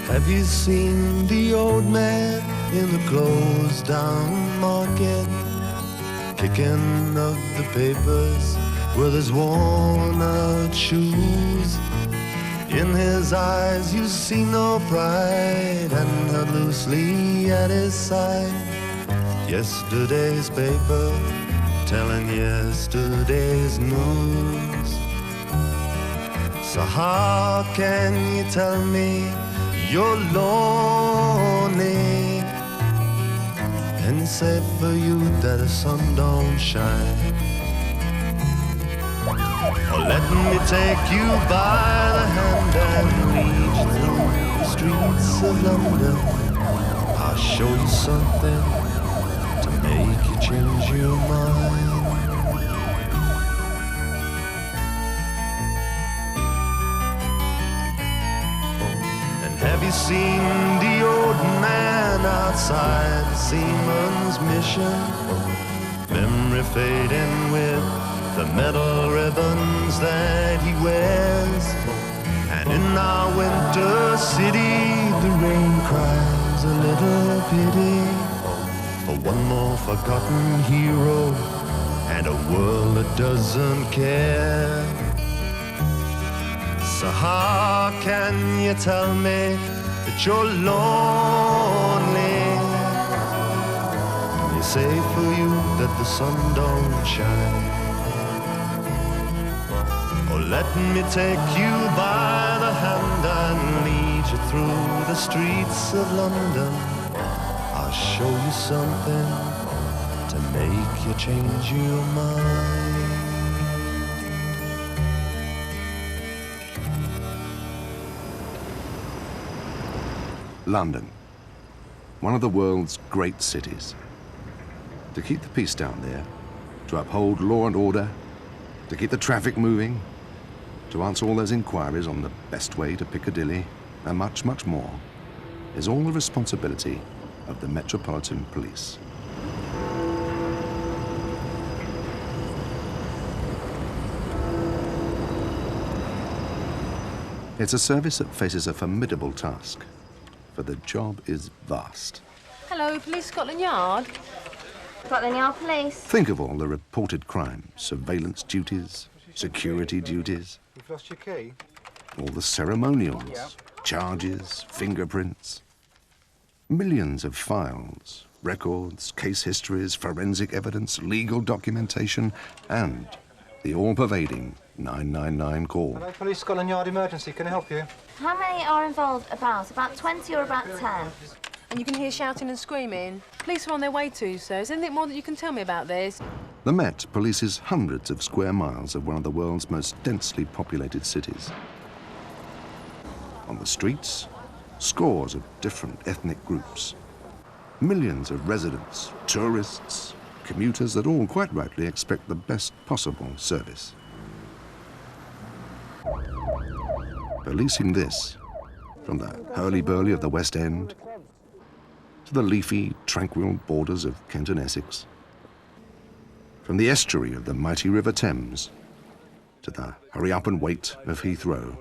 Have you seen the old man in the closed down market, kicking up the papers with his worn out shoes? In his eyes you see no pride, and held loosely at his side yesterday's paper, telling yesterday's news. So how can you tell me you're lonely and say for you that the sun don't shine? Or let me take you by the hand and lead you through the streets of London. I'll show you something to make you change your mind. Have you seen the old man outside the seaman's mission? Memory fading with the metal ribbons that he wears. And in our winter city, the rain cries a little pity for one more forgotten hero and a world that doesn't care. So how can you tell me that you're lonely? You say for you that the sun don't shine. Or let me take you by the hand and lead you through the streets of London. I'll show you something to make you change your mind. London, one of the world's great cities. To keep the peace down there, to uphold law and order, to keep the traffic moving, to answer all those inquiries on the best way to Piccadilly, and much, much more, is all the responsibility of the Metropolitan Police. It's a service that faces a formidable task, for the job is vast. Hello, Police Scotland Yard. Scotland Yard Police. Think of all the reported crimes, surveillance duties, security duties. You've lost your key? All the ceremonials, charges, fingerprints. Millions of files, records, case histories, forensic evidence, legal documentation, and the all-pervading 999 call. Hello, Police Scotland Yard Emergency. Can I help you? How many are involved? About 20 or about 10? And you can hear shouting and screaming. Police are on their way too, sir. Is there anything more that you can tell me about this? The Met polices hundreds of square miles of one of the world's most densely populated cities. On the streets, scores of different ethnic groups. Millions of residents, tourists, commuters that all quite rightly expect the best possible service. Policing this, from the hurly-burly of the West End to the leafy, tranquil borders of Kent and Essex, from the estuary of the mighty River Thames to the hurry-up-and-wait of Heathrow,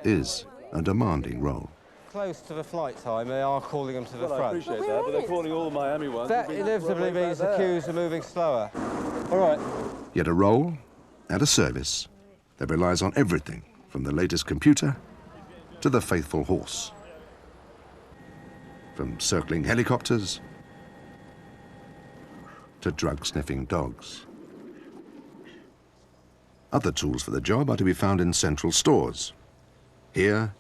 is a demanding role. Close to the flight time, they are calling them to the front. I appreciate that, but they're calling all the Miami ones. That inevitably means the queues are moving slower. All right. Yet a role and a service that relies on everything from the latest computer to the faithful horse. From circling helicopters to drug-sniffing dogs. Other tools for the job are to be found in central stores. Here,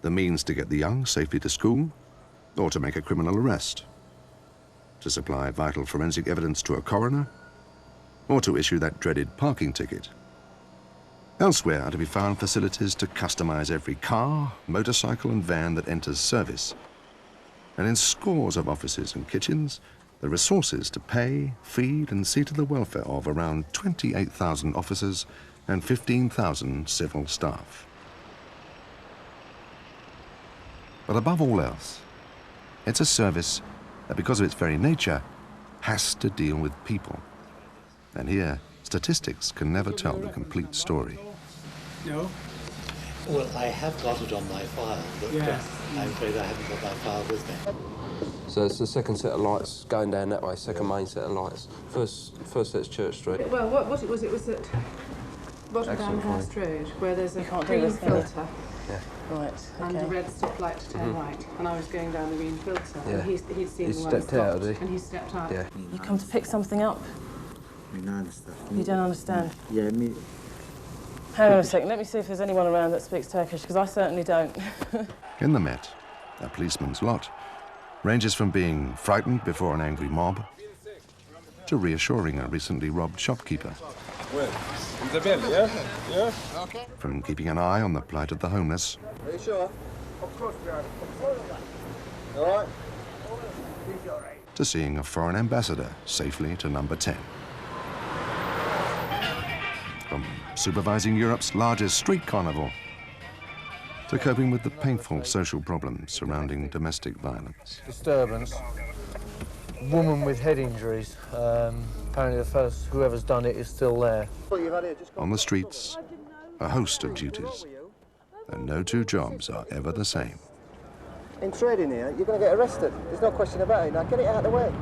the means to get the young safely to school or to make a criminal arrest, to supply vital forensic evidence to a coroner, or to issue that dreaded parking ticket. Elsewhere are to be found facilities to customize every car, motorcycle and van that enters service. And in scores of offices and kitchens, the resources to pay, feed and see to the welfare of around 28,000 officers and 15,000 civil staff. But above all else, it's a service that, because of its very nature, has to deal with people. And here, statistics can never tell the complete story. No. Well, I have got it on my file, but I'm afraid I haven't got my file with me. So it's the second set of lights going down that way, second main set of lights. First set's Church Street. Well, what was it? Was at bottom down Hurst Road, where there's a green filter. Yeah. Right, okay. And a red stoplight to turn right. And I was going down the green filter. Yeah. And he'd seen the one stepped out, did he? And he stepped out. Yeah. You come to pick something up? You don't understand? Yeah, me. Hang on a second, let me see if there's anyone around that speaks Turkish, because I certainly don't. In the Met, a policeman's lot ranges from being frightened before an angry mob to reassuring a recently robbed shopkeeper. From keeping an eye on the plight of the homeless. Are you sure? Of course we are. All right? To seeing a foreign ambassador safely to number 10. From supervising Europe's largest street carnival to coping with the painful social problems surrounding domestic violence. Disturbance. Woman with head injuries. Apparently whoever's done it is still there. On the streets, a host of duties, and no two jobs are ever the same. In trading here, you're going to get arrested. There's no question about it. Now get it out of the way.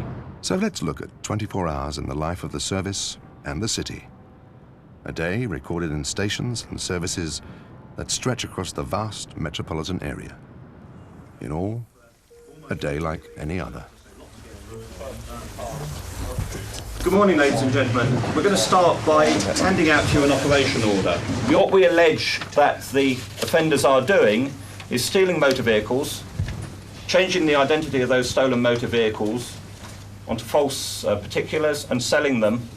So let's look at 24 hours in the life of the service and the city. A day recorded in stations and services that stretch across the vast metropolitan area. In all, a day like any other. Good morning, ladies and gentlemen. We're going to start by handing out to you an operation order. What we allege that the offenders are doing is stealing motor vehicles, changing the identity of those stolen motor vehicles onto false particulars and selling them,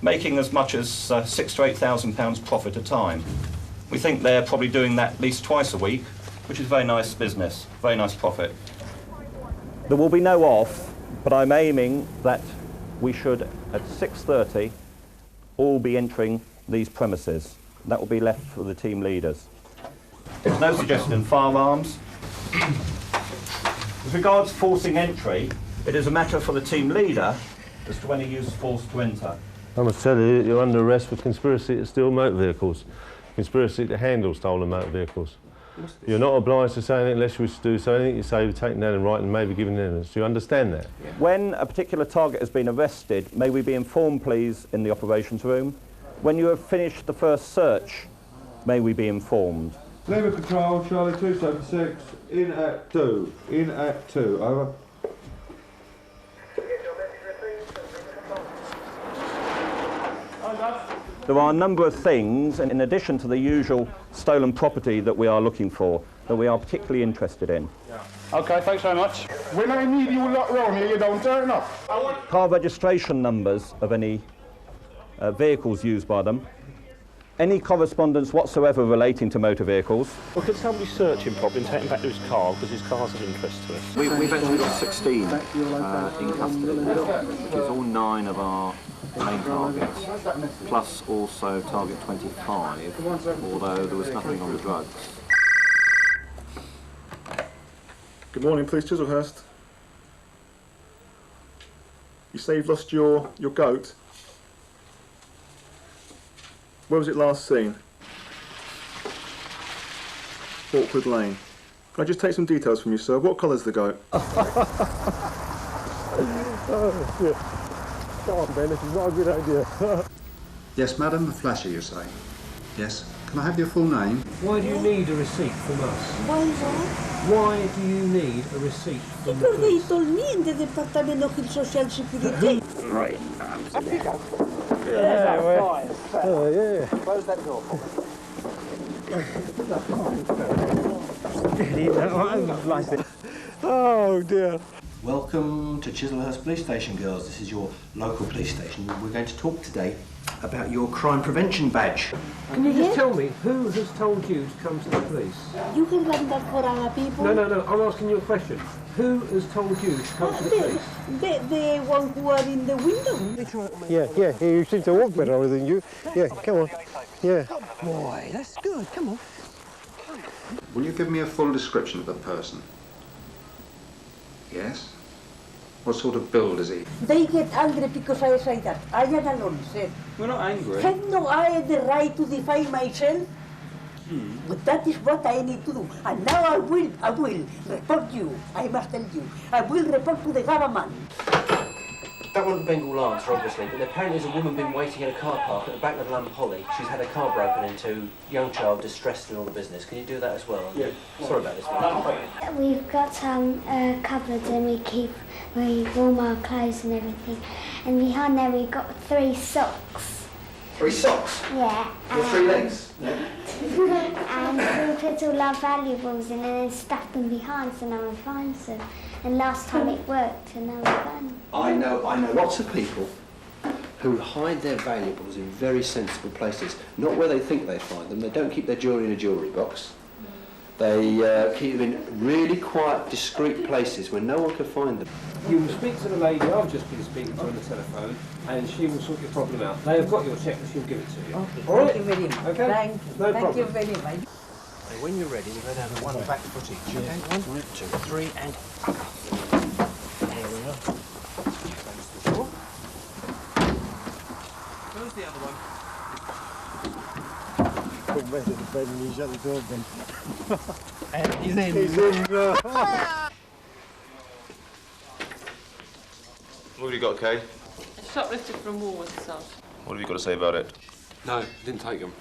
making as much as £6,000 to £8,000 profit a time. We think they're probably doing that at least twice a week, which is very nice business, very nice profit. There will be no off, but I'm aiming that we should, at 6:30, all be entering these premises. That will be left for the team leaders. There's no suggestion in firearms. With regards to forcing entry, it is a matter for the team leader as to when he uses force to enter. I must tell you, you're under arrest for conspiracy to steal motor vehicles, conspiracy to handle stolen motor vehicles. You're not obliged to say anything unless you wish to do so. Anything you say will be taken down in writing and maybe given evidence. Do you understand that? When a particular target has been arrested, may we be informed, please, in the operations room? When you have finished the first search, may we be informed? Labour Control, Charlie 276, in at 2. In at 2, over. There are a number of things, in addition to the usual stolen property that we are looking for, that we are particularly interested in. OK, thanks very much. When I need you lot round here, you don't turn up. Car registration numbers of any vehicles used by them. Any correspondence whatsoever relating to motor vehicles. Well, could somebody search him properly and take him back to his car, because his car's of interest to us? We've actually got 16 in custody, which is all 9 of our main targets, plus also target 25, although there was nothing on the drugs. Good morning, Police Chislehurst. You say you've lost your goat. Where was it last seen? Awkward Lane. Can I just take some details from you, sir? What colour's the goat? Oh, shit. Come on, Ben, this is not a good idea. Yes, madam, a flasher, you say? Yes. Can I have your full name? Why do you need a receipt from us? Why what? Why do you need a receipt from the Because they police? told me in the Department of Social Security. Right. Yeah, yeah. Close that door. Oh, dear. Welcome to Chislehurst Police Station, girls. This is your local police station. We're going to talk today about your crime prevention badge. Can you just tell me who has told you to come to the police? You can run that for other people. No, I'm asking you a question. Who has told you to come to the police? The one who are in the window. Yeah, you seem to walk better than you. Yeah, come on. Yeah. Boy, that's good. Come on. Will you give me a full description of the person? Yes? What sort of build is he? They get angry because I say that. I am alone, said. We're not angry. Have no I the right to define myself? But that is what I need to do. And now I will report you. I must tell you. I will report to the government. That wasn't the Bengal Lancer, obviously, but apparently there's a woman been waiting in a car park at the back of London Holly. She's had her car broken into, young child distressed and all the business. Can you do that as well? Yeah. Sorry about this. We've got some cupboards and we warm our clothes and everything. And behind there we've got 3 socks. 3 socks? Yeah. With 3 legs? And we put all our valuables in and then stuff them behind so no one finds them. And last time it worked and no one found them. I know lots of people who hide their valuables in very sensible places, not where they think they find them. They don't keep their jewellery in a jewellery box. They keep them in really quiet, discreet places where no one can find them. You will speak to the lady I've just been speaking to on the telephone, and she will sort your problem out. They have got your cheque and she'll give it to you. Okay, All right? thank you very much. Okay? Thank you. No Thank problem. you very much. So when you're ready, we're going to have one back foot each. Okay? 1, 2, 3, and there we are. Close the door. Close the other one. Put better to bed when you shut the door then. And he's in. He's in. What have you got, Kay? Shoplifted from Woolworths, son. What have you got to say about it? No, didn't take them.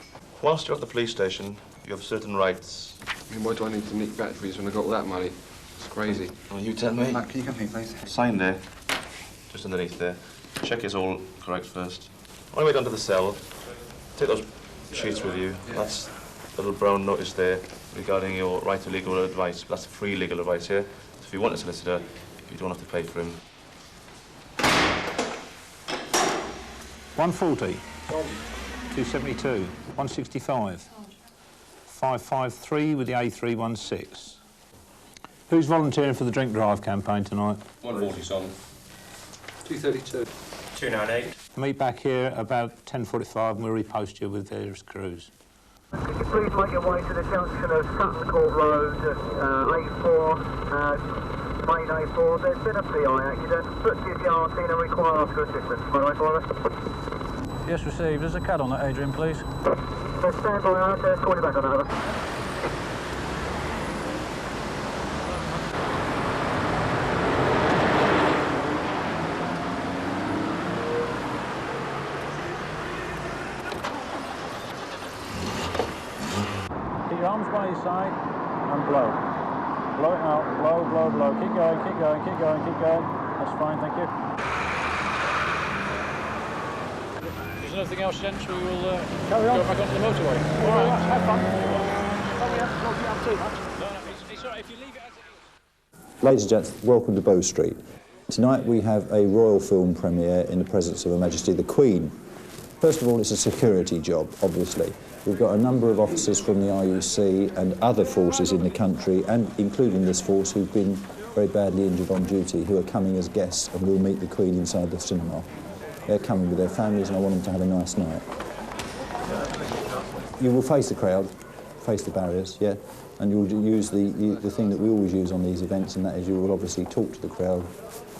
Whilst you're at the police station, you have certain rights. I mean, why do I need to nick batteries when I got all that money? It's crazy. Well, you tell me. Mark, can you come here, please? Sign there, just underneath there. Check it's all correct first. On your way down to the cell, take those sheets with you. Yeah. That's the little brown notice there regarding your right to legal advice. That's free legal advice here. So if you want a solicitor, you don't have to pay for him. 140. 272. 165. 553 with the A316. Who's volunteering for the drink drive campaign tonight? 140, son. 232. 298. Meet back here about 10:45 and we'll repost you with various crews. Could you please make your way to the junction of Sutton Court Road, A4, main A4. There's been a PI accident. Put your yard in and require officer assistance. Am I right, driver? Yes, received. There's a CAD on that, Adrian, please. Let's stand by right there. Call you back on that, over. Keep your arms by your side and blow. Blow it out. Blow, blow, blow. Keep going, keep going, keep going, keep going. That's fine, thank you. If there's nothing else, gents, we will go back onto the motorway. All right, have fun. Sorry, not get up too much. No, it's all right. If you leave it as it is. Ladies and gents, welcome to Bow Street. Tonight we have a royal film premiere in the presence of Her Majesty the Queen. First of all, it's a security job, obviously. We've got a number of officers from the RUC and other forces in the country, and including this force, who've been very badly injured on duty, who are coming as guests and will meet the Queen inside the cinema. They're coming with their families and I want them to have a nice night. You will face the crowd, face the barriers, yeah, and you'll use the thing that we always use on these events, and that is you will obviously talk to the crowd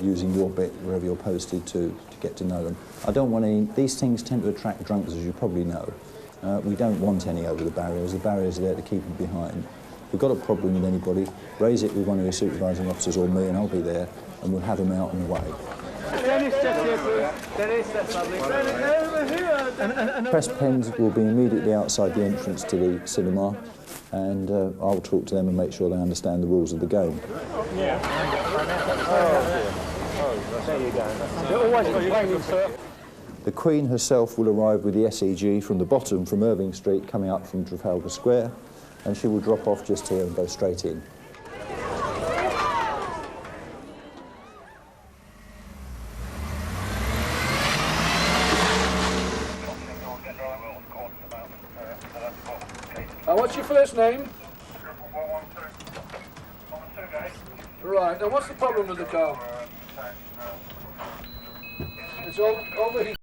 using your bit wherever you're posted to get to know them. I don't want any, these things tend to attract drunks, as you probably know. We don't want any over the barriers. The barriers are there to keep them behind. If we've got a problem with anybody, raise it with one of your supervising officers or me, and I'll be there, and we'll have them out and away. Dennis, just here, please. Dennis, that's lovely. Over here. Press pens will be immediately outside the entrance to the cinema, and I'll talk to them and make sure they understand the rules of the game. Yeah. There you go. You're always complaining, sir. The Queen herself will arrive with the SEG from the bottom, from Irving Street, coming up from Trafalgar Square, and she will drop off just here and go straight in. What's your first name? Right, now what's the problem with the car? It's all overheating.